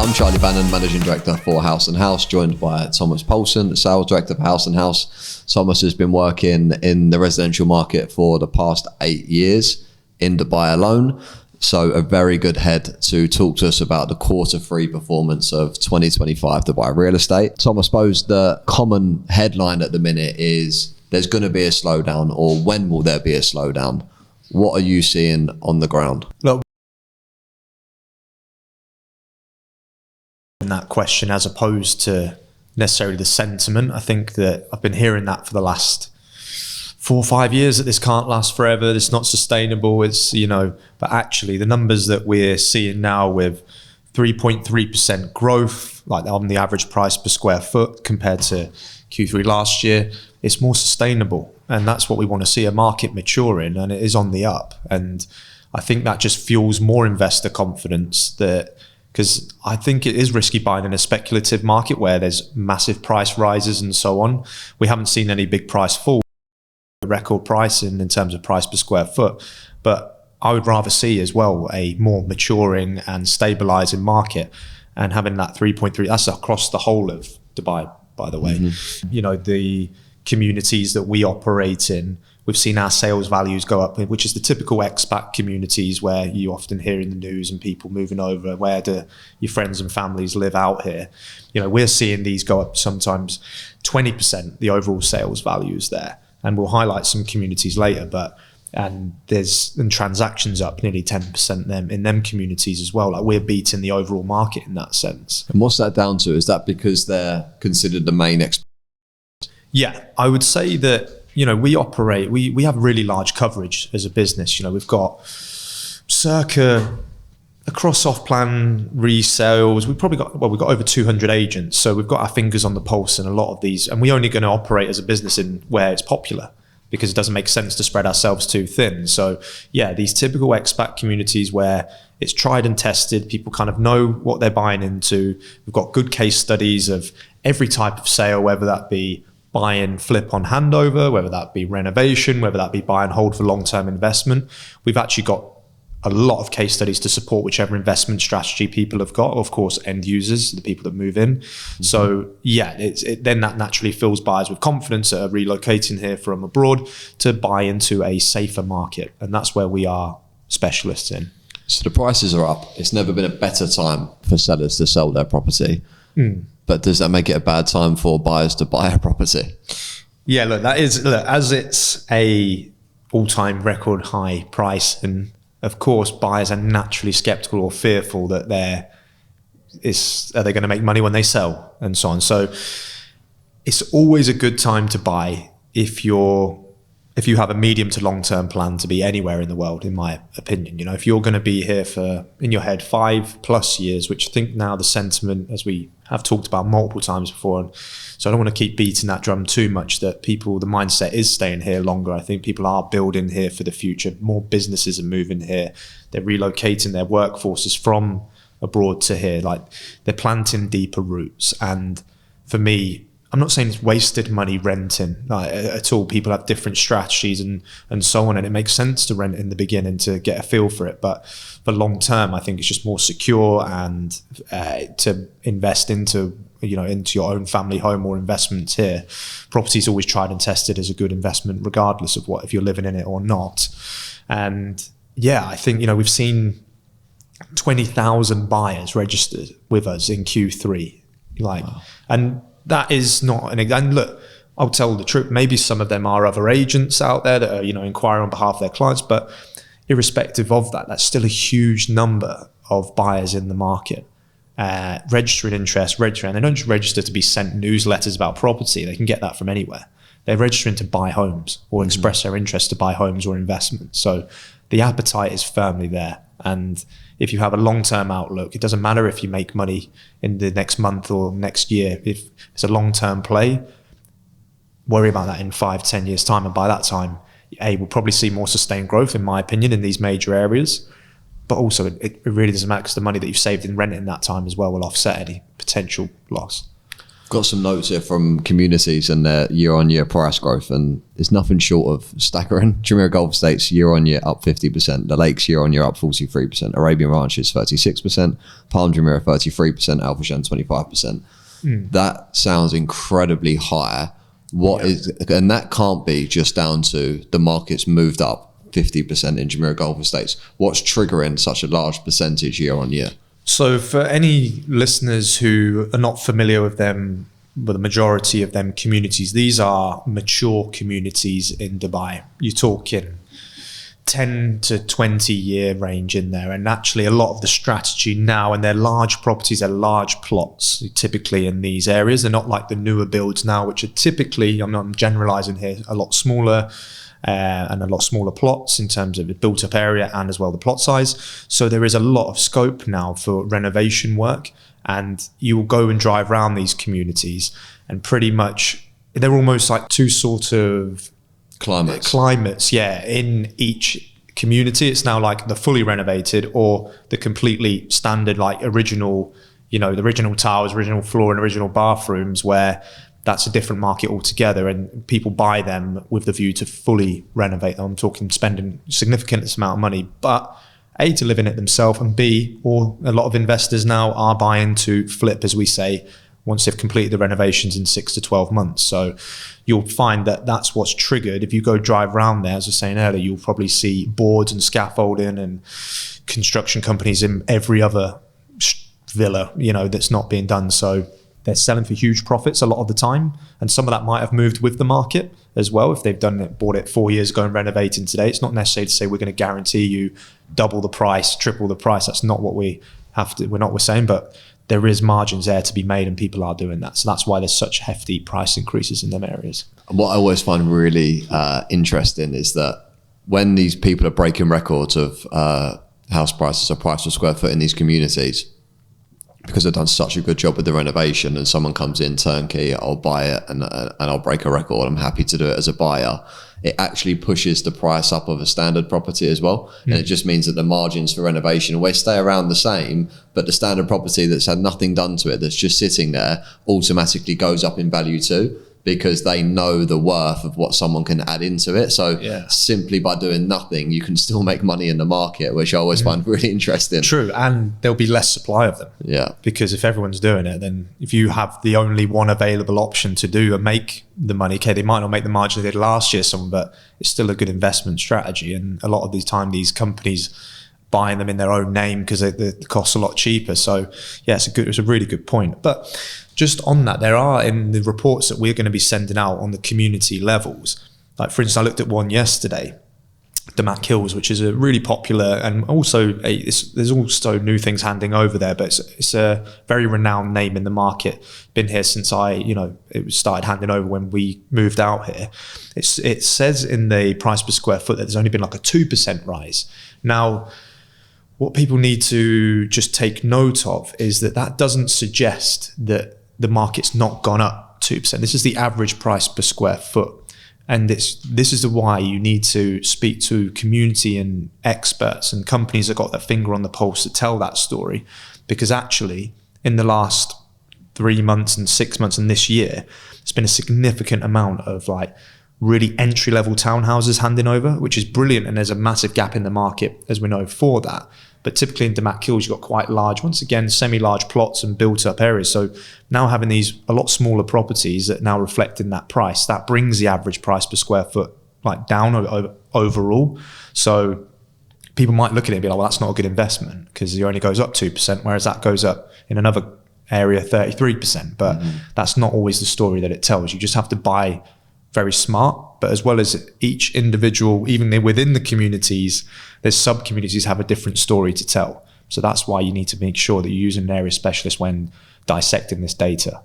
I'm Charlie Bannan, Managing Director for House, joined by Thomas Poulson, the Sales Director for House. Thomas has been working in the residential market for the past 8 years in Dubai alone. So a very good head to talk to us about the Q3 performance of 2025 Dubai real estate. Tom, I suppose the common headline at the minute is there's going to be a slowdown, or when will there be a slowdown? What are you seeing on the ground? Look, in that question, as opposed to necessarily the sentiment, I think that I've been hearing that for the last 4 or 5 years, that this can't last forever, it's not sustainable, but actually the numbers that we're seeing now with 3.3% growth, like on the average price per square foot compared to Q3 last year, it's more sustainable. And that's what we want to see, a market maturing, and it is on the up. And I think that just fuels more investor confidence, that because I think it is risky buying in a speculative market where there's massive price rises and so on. We haven't seen any big price fall, record pricing in terms of price per square foot, but I would rather see as well a more maturing and stabilizing market, and having that 3.3, that's across the whole of Dubai, by the way. The communities that we operate in, we've seen our sales values go up, which is the typical expat communities where you often hear in the news and people moving over, where do your friends and families live out here? We're seeing these go up sometimes 20%, the overall sales values there. And we'll highlight some communities later, and transactions up nearly 10% in them communities as well. Like, we're beating the overall market in that sense. And what's that down to? Is that because they're considered the main expat? Yeah, I would say that, we operate, we have really large coverage as a business. We've got circa, across off-plan resales, we've got over 200 agents. So we've got our fingers on the pulse in a lot of these, and we're only going to operate as a business in where it's popular, because it doesn't make sense to spread ourselves too thin. So yeah, these typical expat communities where it's tried and tested, people kind of know what they're buying into. We've got good case studies of every type of sale, whether that be buy and flip on handover, whether that be renovation, whether that be buy and hold for long-term investment. We've actually got a lot of case studies to support whichever investment strategy people have got. Of course, end users, the people that move in. Mm-hmm. So yeah, then that naturally fills buyers with confidence that are relocating here from abroad to buy into a safer market. And that's where we are specialists in. So the prices are up. It's never been a better time for sellers to sell their property. But does that make it a bad time for buyers to buy a property? Yeah, as it's a all-time record high price, and of course buyers are naturally skeptical or fearful that are they going to make money when they sell, and so on. So it's always a good time to buy if you have a medium to long-term plan to be anywhere in the world, in my opinion. If you're going to be here for, in your head, 5+ years, which I think now the sentiment, as we have talked about multiple times before, and so I don't want to keep beating that drum too much, that the mindset is staying here longer. I think people are building here for the future. More businesses are moving here. They're relocating their workforces from abroad to here. Like, they're planting deeper roots. And for me, I'm not saying it's wasted money renting at all. People have different strategies and so on, and it makes sense to rent in the beginning to get a feel for it. But for long term, I think it's just more secure, and to invest into your own family home or investments here. Property is always tried and tested as a good investment, regardless of if you're living in it or not. And yeah, I think we've seen 20,000 buyers registered with us in Q3. Wow. And that is not and look, I'll tell the truth, maybe some of them are other agents out there that are, inquiring on behalf of their clients, but irrespective of that, that's still a huge number of buyers in the market, registering interest, and they don't just register to be sent newsletters about property. They can get that from anywhere. They're registering to buy homes or express their interest to buy homes or investments. So the appetite is firmly there. And if you have a long-term outlook, it doesn't matter if you make money in the next month or next year. If it's a long-term play, worry about that in 5-10 years time. And by that time, we'll probably see more sustained growth, in my opinion, in these major areas. But also it really doesn't matter, because the money that you've saved in rent in that time as well will offset any potential loss. Got some notes here from communities and their year-on-year price growth, and it's nothing short of staggering. Jumeirah Gulf Estates year-on-year up 50%, the Lakes year-on-year up 43%, Arabian Ranches 36%, Palm Jumeirah 33%, Al Fashan 25%. That sounds incredibly high. And that can't be just down to the market's moved up 50% in Jumeirah Gulf Estates. What's triggering such a large percentage year-on-year? So for any listeners who are not familiar with them, but the majority of them communities, these are mature communities in Dubai. You're talking 10 to 20 year range in there. And actually a lot of the strategy now, and they're large properties, they're large plots typically in these areas. They're not like the newer builds now, which are typically, I'm generalizing here, a lot smaller. And a lot smaller plots in terms of the built up area and as well the plot size. So there is a lot of scope now for renovation work, and you will go and drive around these communities and pretty much they're almost like two sort of climates in each community. It's now like the fully renovated or the completely standard, like original, the original tiles, original floor and original bathrooms, where that's a different market altogether, and people buy them with the view to fully renovate them. I'm talking spending significant amount of money, but A, to live in it themselves, and B, or a lot of investors now are buying to flip, as we say, once they've completed the renovations in 6 to 12 months. So you'll find that that's what's triggered. If you go drive around there, as I was saying earlier, you'll probably see boards and scaffolding and construction companies in every other villa, that's not being done. So they're selling for huge profits a lot of the time. And some of that might have moved with the market as well. If they've bought it 4 years ago and renovating today, it's not necessarily to say we're going to guarantee you double the price, triple the price. That's not what we're saying, but there is margins there to be made and people are doing that. So that's why there's such hefty price increases in them areas. What I always find really interesting is that when these people are breaking records of house prices or price per square foot in these communities, because they've done such a good job with the renovation, and someone comes in turnkey, I'll buy it and I'll break a record. I'm happy to do it as a buyer. It actually pushes the price up of a standard property as well. And it just means that the margins for renovation always stay around the same, but the standard property that's had nothing done to it, that's just sitting there, automatically goes up in value too, because they know the worth of what someone can add into it. So simply by doing nothing, you can still make money in the market, which I always find really interesting. True, and there'll be less supply of them. Yeah. Because if everyone's doing it, then if you have the only one available option to do and make the money, okay, they might not make the margin they did last year, but it's still a good investment strategy. And a lot of the time, these companies buying them in their own name because the costs a lot cheaper. So yeah, it's a really good point. But just on that, there are in the reports that we're going to be sending out on the community levels. Like for instance, I looked at one yesterday, the Mac Hills, which is a really popular, and also there's also new things handing over there, but it's a very renowned name in the market. Been here since it started handing over when we moved out here. It says in the price per square foot that there's only been like a 2% rise. Now, what people need to just take note of is that doesn't suggest that the market's not gone up 2%. This is the average price per square foot. And this is why you need to speak to community and experts and companies that got their finger on the pulse to tell that story. Because actually, in the last 3 months and 6 months and this year, it's been a significant amount of like really entry-level townhouses handing over, which is brilliant. And there's a massive gap in the market, as we know, for that. But typically in Damac Hills, you've got quite large, once again, semi-large plots and built-up areas. So now having these a lot smaller properties that now reflect in that price, that brings the average price per square foot like down overall. So people might look at it and be like, well, that's not a good investment because it only goes up 2%, whereas that goes up in another area 33%. But that's not always the story that it tells. You just have to buy very smart, but as well as each individual, even within the communities, there's sub-communities have a different story to tell. So that's why you need to make sure that you're using an area specialist when dissecting this data.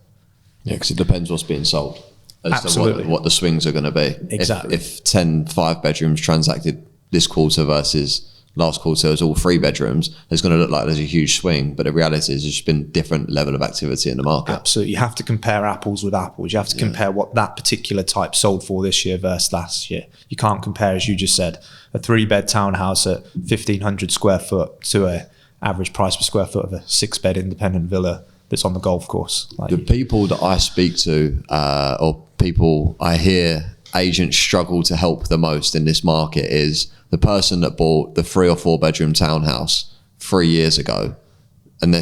Yeah, because it depends what's being sold as Absolutely. to what the swings are going to be. Exactly. If 10 5-bedrooms transacted this quarter versus last quarter was all 3 bedrooms, it's going to look like there's a huge swing, but the reality is there's just been different level of activity in the market. Absolutely. You have to compare apples with apples. You have to compare what that particular type sold for this year versus last year. You can't compare, as you just said, a 3-bed townhouse at 1,500 square foot to a average price per square foot of a 6-bed independent villa that's on the golf course. Like, the people that I speak to, or people I hear agents struggle to help the most in this market, is the person that bought the 3 or 4 bedroom townhouse 3 years ago, and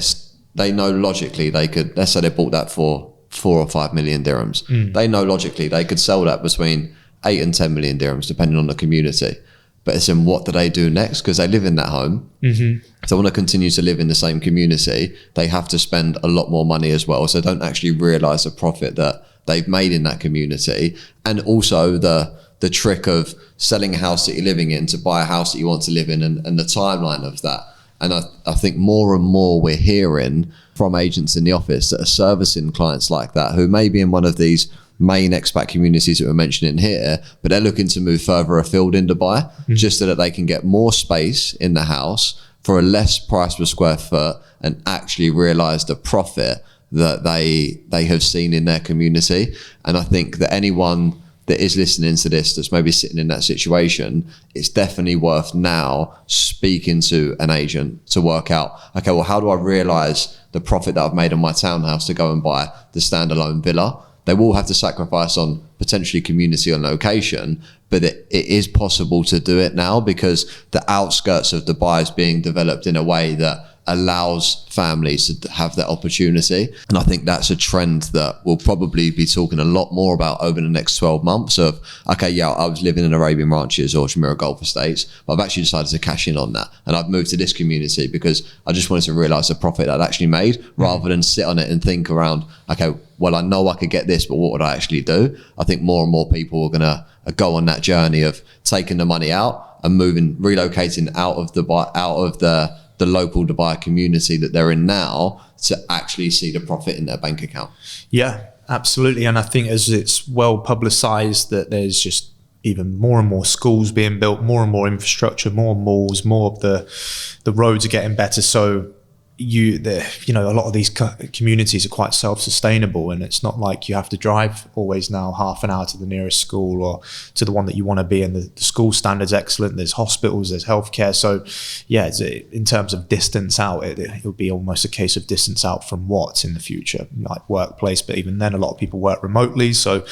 they know logically they could, let's say they bought that for 4 or 5 million dirhams. They know logically they could sell that between 8 and 10 million dirhams, depending on the community. But it's in what do they do next? Because they live in that home. If they want to continue to live in the same community, they have to spend a lot more money as well. So they don't actually realise the profit that they've made in that community. And also the trick of selling a house that you're living in to buy a house that you want to live in, and the timeline of that. And I think more and more we're hearing from agents in the office that are servicing clients like that, who may be in one of these main expat communities that we're mentioning here, but they're looking to move further afield in Dubai, just so that they can get more space in the house for a less price per square foot, and actually realize the profit that they have seen in their community. And I think that anyone that is listening to this that's maybe sitting in that situation, it's definitely worth now speaking to an agent to work out, okay, well, how do I realize the profit that I've made on my townhouse to go and buy the standalone villa? They will have to sacrifice on potentially community and location, but it is possible to do it now, because the outskirts of Dubai is being developed in a way that allows families to have that opportunity. And I think that's a trend that we'll probably be talking a lot more about over the next 12 months of, okay, yeah, I was living in Arabian Ranches or Jumeirah Golf Estates, but I've actually decided to cash in on that. And I've moved to this community because I just wanted to realize the profit that I'd actually made, rather than sit on it and think around, okay, well, I know I could get this, but what would I actually do? I think more and more people are going to go on that journey of taking the money out and relocating out of the local Dubai community that they're in now, to actually see the profit in their bank account. Yeah, absolutely. And I think as it's well publicized that there's just even more and more schools being built, more and more infrastructure, more malls, more of the roads are getting better. So a lot of these communities are quite self-sustainable, and it's not like you have to drive always now half an hour to the nearest school or to the one that you want to be in. The school standard's excellent, there's hospitals, there's healthcare. So yeah, in terms of distance out, it'll be almost a case of distance out from what in the future, like workplace, but even then a lot of people work remotely. So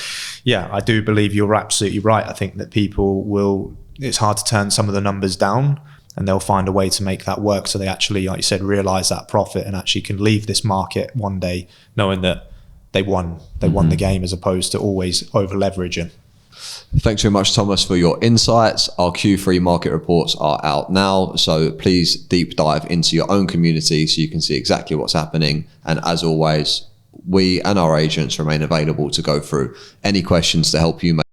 yeah, I do believe you're absolutely right. I think that it's hard to turn some of the numbers down, and they'll find a way to make that work, so they actually, like you said, realize that profit and actually can leave this market one day knowing that they won the game, as opposed to always over leveraging. Thanks very much, Thomas, for your insights. Our Q3 market reports are out now, so please deep dive into your own community so you can see exactly what's happening. And as always, we and our agents remain available to go through any questions to help you make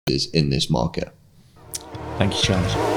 decisions in this market. Thank you, Charlie.